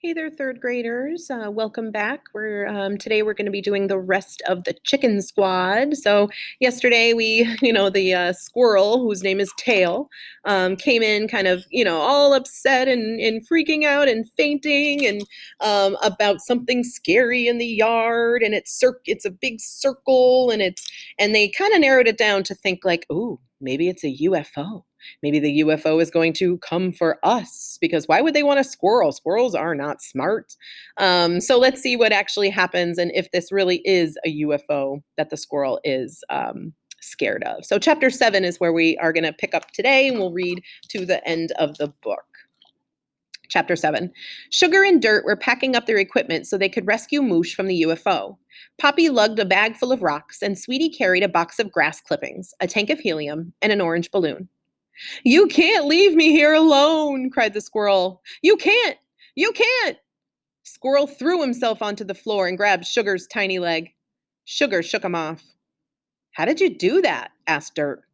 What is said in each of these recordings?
Hey there, third graders. Welcome back. Today we're going to be doing the rest of the chicken squad. So yesterday the squirrel whose name is Tail, came in kind of all upset and freaking out and fainting and about something scary in the yard, and it's a big circle, and they kind of narrowed it down to think like, ooh, maybe it's a UFO. Maybe the UFO is going to come for us, because why would they want a squirrel? Squirrels are not smart. So let's see what actually happens and if this really is a UFO that the squirrel is scared of. So chapter 7 is where we are going to pick up today, and we'll read to the end of the book. Chapter 7. Sugar and Dirt were packing up their equipment so they could rescue Moosh from the UFO. Poppy lugged a bag full of rocks, and Sweetie carried a box of grass clippings, a tank of helium, and an orange balloon. "You can't leave me here alone," cried the squirrel. "You can't! You can't!" Squirrel threw himself onto the floor and grabbed Sugar's tiny leg. Sugar shook him off. "How did you do that?" asked Dirt.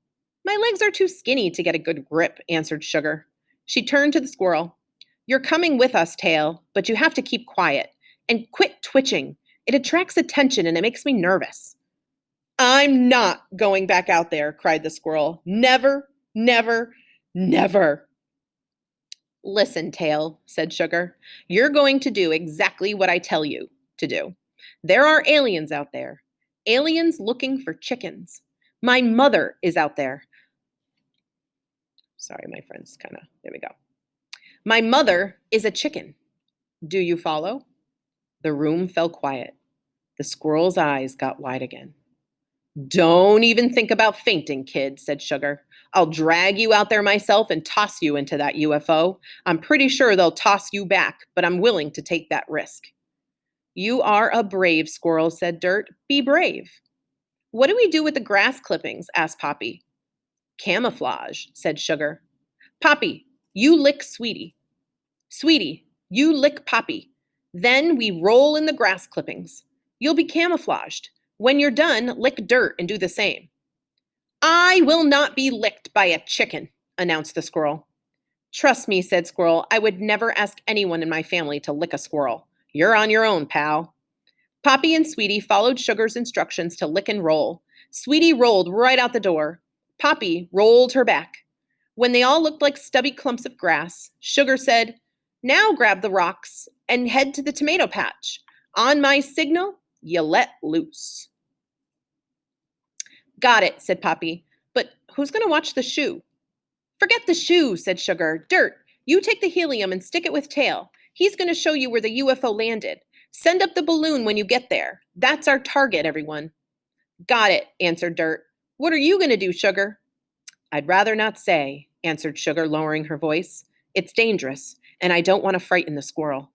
"My legs are too skinny to get a good grip," answered Sugar. She turned to the squirrel. "You're coming with us, Tail, but you have to keep quiet. And quit twitching. It attracts attention and it makes me nervous." "I'm not going back out there," cried the squirrel. "Never, never, never." "Listen, Tail," said Sugar. "You're going to do exactly what I tell you to do. There are aliens out there. Aliens looking for chickens. My mother is out there." Sorry, my friends there we go. "My mother is a chicken. Do you follow?" The room fell quiet. The squirrel's eyes got wide again. "Don't even think about fainting, kid," said Sugar. "I'll drag you out there myself and toss you into that UFO. I'm pretty sure they'll toss you back, but I'm willing to take that risk." "You are a brave squirrel," said Dirt. "Be brave." "What do we do with the grass clippings?" asked Poppy. "Camouflage," said Sugar. "Poppy, you lick Sweetie. Sweetie, you lick Poppy. Then we roll in the grass clippings. You'll be camouflaged. When you're done, lick Dirt and do the same." "I will not be licked by a chicken," announced the squirrel. "Trust me," said Squirrel, "I would never ask anyone in my family to lick a squirrel. You're on your own, pal." Poppy and Sweetie followed Sugar's instructions to lick and roll. Sweetie rolled right out the door. Poppy rolled her back. When they all looked like stubby clumps of grass, Sugar said, "Now grab the rocks and head to the tomato patch. On my signal, you let loose." "Got it," said Poppy. "But who's going to watch the shoe?" "Forget the shoe," said Sugar. "Dirt, you take the helium and stick it with Tail. He's going to show you where the UFO landed. Send up the balloon when you get there. That's our target, everyone." "Got it," answered Dirt. "What are you going to do, Sugar?" "I'd rather not say," answered Sugar, lowering her voice. "It's dangerous, and I don't want to frighten the squirrel."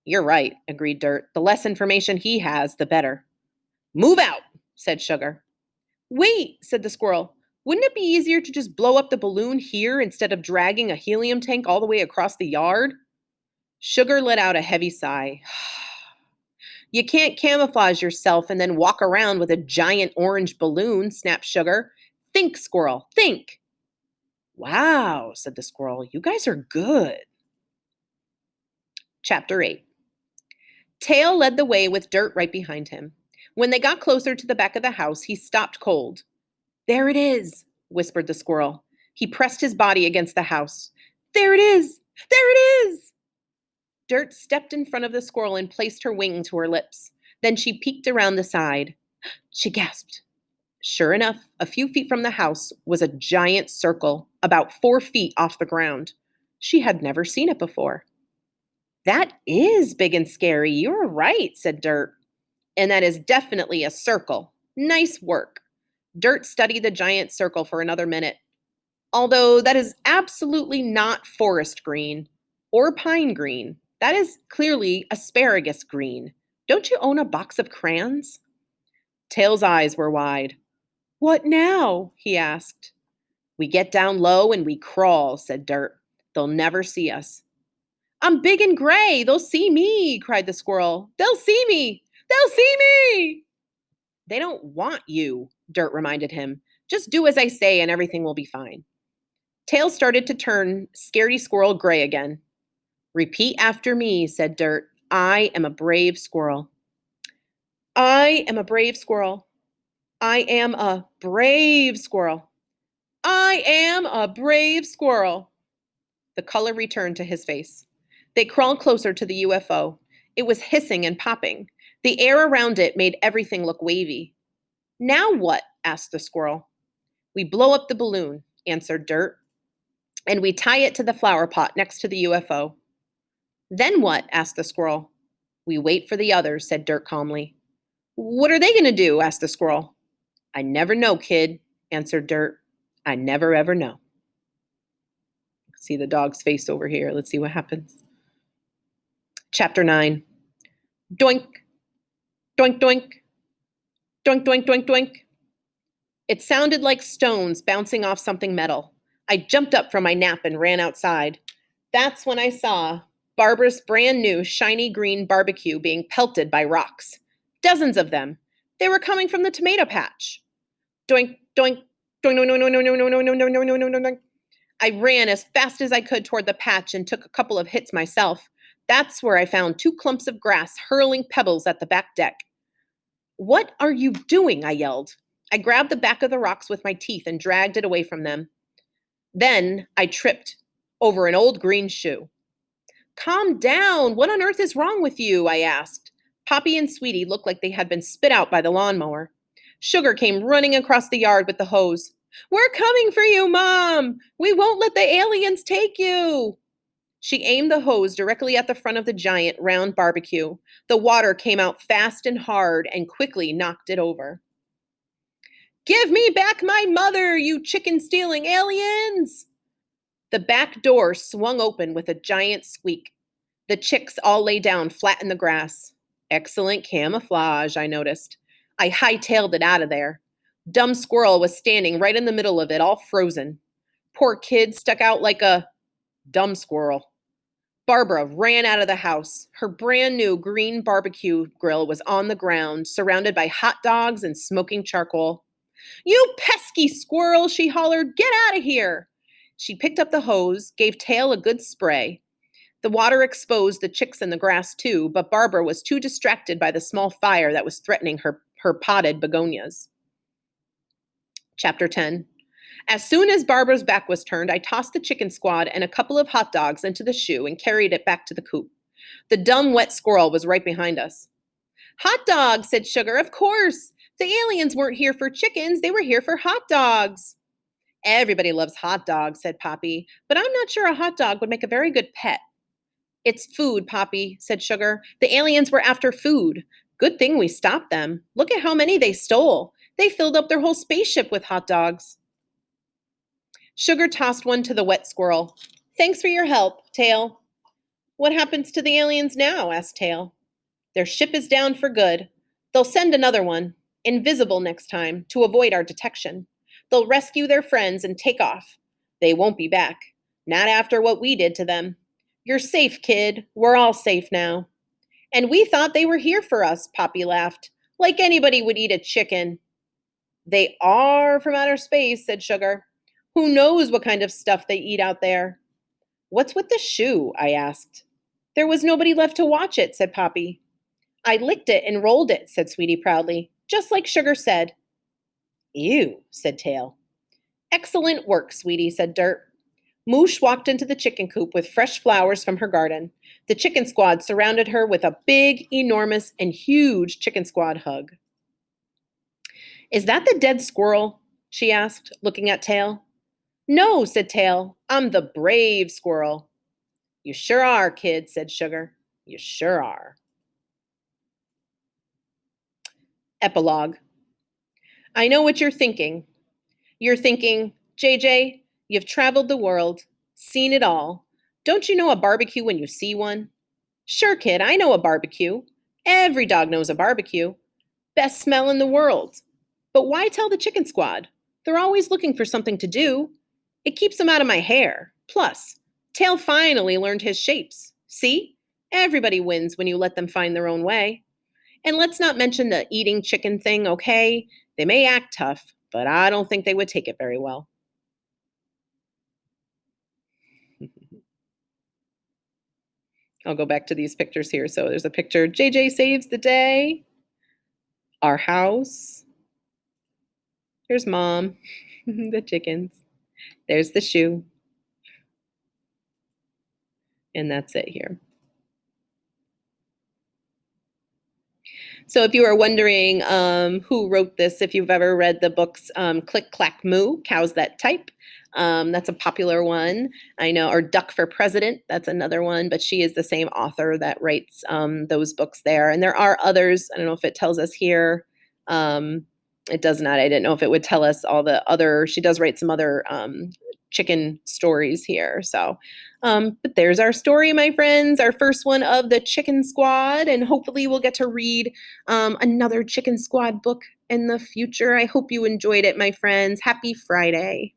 "You're right," agreed Dirt. "The less information he has, the better." "Move out," said Sugar. "Wait," said the squirrel. "Wouldn't it be easier to just blow up the balloon here instead of dragging a helium tank all the way across the yard?" Sugar let out a heavy sigh. "You can't camouflage yourself and then walk around with a giant orange balloon," snapped Sugar. "Think, squirrel, think." "Wow," said the squirrel. "You guys are good." Chapter 8. Tail led the way with Dirt right behind him. When they got closer to the back of the house, he stopped cold. "There it is," whispered the squirrel. He pressed his body against the house. "There it is! There it is!" Dirt stepped in front of the squirrel and placed her wing to her lips. Then she peeked around the side. She gasped. Sure enough, a few feet from the house was a giant circle, about 4 feet off the ground. She had never seen it before. "That is big and scary. You're right," said Dirt. "And that is definitely a circle. Nice work." Dirt studied the giant circle for another minute. "Although that is absolutely not forest green or pine green. That is clearly asparagus green. Don't you own a box of crayons?" Tail's eyes were wide. "What now?" he asked. "We get down low and we crawl," said Dirt. "They'll never see us." "I'm big and gray. They'll see me," cried the squirrel. "They'll see me. They'll see me." "They don't want you," Dirt reminded him. "Just do as I say and everything will be fine." Tail started to turn Scaredy Squirrel gray again. Repeat after me, said Dirt. I am a brave squirrel. I am a brave squirrel. I am a brave squirrel. I am a brave squirrel. The color returned to his face. They crawled closer to the UFO. It was hissing and popping. The air around it made everything look wavy. Now what? Asked the squirrel. We blow up the balloon, answered Dirt, and we tie it to the flower pot next to the UFO. Then what? Asked the squirrel. We wait for the others, said Dirt calmly. What are they going to do? Asked the squirrel. I never know, kid, answered Dirt. I never ever know. See the dog's face over here. Let's see what happens. Chapter 9. Doink, doink, doink, doink, doink, doink, doink. It sounded like stones bouncing off something metal. I jumped up from my nap and ran outside. That's when I saw Barbara's brand new shiny green barbecue being pelted by rocks. Dozens of them. They were coming from the tomato patch. Doink, doink, doink, doink, doink, doink, doink, doink, doink, doink, doink, doink, doink. I ran as fast as I could toward the patch and took a couple of hits myself. That's where I found 2 clumps of grass hurling pebbles at the back deck. What are you doing? I yelled. I grabbed the back of the rocks with my teeth and dragged it away from them. Then I tripped over an old green shoe. Calm down. What on earth is wrong with you? I asked. Poppy and Sweetie looked like they had been spit out by the lawnmower. Sugar came running across the yard with the hose. We're coming for you, Mom! We won't let the aliens take you! She aimed the hose directly at the front of the giant round barbecue. The water came out fast and hard and quickly knocked it over. Give me back my mother, you chicken-stealing aliens! The back door swung open with a giant squeak. The chicks all lay down flat in the grass. Excellent camouflage, I noticed. I hightailed it out of there. Dumb Squirrel was standing right in the middle of it, all frozen. Poor kid stuck out like a dumb squirrel. Barbara ran out of the house. Her brand new green barbecue grill was on the ground, surrounded by hot dogs and smoking charcoal. You pesky squirrel, she hollered. Get out of here. She picked up the hose, gave Tail a good spray. The water exposed the chicks in the grass too, but Barbara was too distracted by the small fire that was threatening her potted begonias. Chapter 10. As soon as Barbara's back was turned, I tossed the chicken squad and a couple of hot dogs into the shoe and carried it back to the coop. The dumb wet squirrel was right behind us. Hot dogs, said Sugar. Of course. The aliens weren't here for chickens. They were here for hot dogs. Everybody loves hot dogs, said Poppy, but I'm not sure a hot dog would make a very good pet. It's food, Poppy, said Sugar. The aliens were after food. Good thing we stopped them. Look at how many they stole. They filled up their whole spaceship with hot dogs. Sugar tossed one to the wet squirrel. Thanks for your help, Tail. What happens to the aliens now? Asked Tail. Their ship is down for good. They'll send another one, invisible next time, to avoid our detection. They'll rescue their friends and take off. They won't be back. Not after what we did to them. You're safe, kid. We're all safe now. And we thought they were here for us, Poppy laughed. Like anybody would eat a chicken. They are from outer space, said Sugar. Who knows what kind of stuff they eat out there? What's with the shoe? I asked. There was nobody left to watch it, said Poppy. I licked it and rolled it, said Sweetie proudly, just like Sugar said. Ew, said Tail. Excellent work, Sweetie, said Dirt. Moosh walked into the chicken coop with fresh flowers from her garden. The chicken squad surrounded her with a big, enormous, and huge chicken squad hug. Is that the dead squirrel? She asked, looking at Tail. No, said Tail. I'm the brave squirrel. You sure are, kid, said Sugar. You sure are. Epilogue. I know what you're thinking. You're thinking, JJ, you've traveled the world, seen it all. Don't you know a barbecue when you see one? Sure, kid, I know a barbecue. Every dog knows a barbecue. Best smell in the world. But why tell the chicken squad? They're always looking for something to do. It keeps them out of my hair. Plus, Tail finally learned his shapes. See? Everybody wins when you let them find their own way. And let's not mention the eating chicken thing, okay? They may act tough, but I don't think they would take it very well. I'll go back to these pictures here. So there's a picture, JJ saves the day, our house. Here's Mom, the chickens. There's the shoe. And that's it here. So if you are wondering who wrote this, if you've ever read the books Click, Clack, Moo, Cows That Type, that's a popular one. I know, or Duck for President, that's another one, but she is the same author that writes those books there. And there are others. I don't know if it tells us here. It does not. I didn't know if it would tell us all the other, she does write some other chicken stories here. So, but there's our story, my friends, our first one of the Chicken Squad, and hopefully we'll get to read another Chicken Squad book in the future. I hope you enjoyed it, my friends. Happy Friday.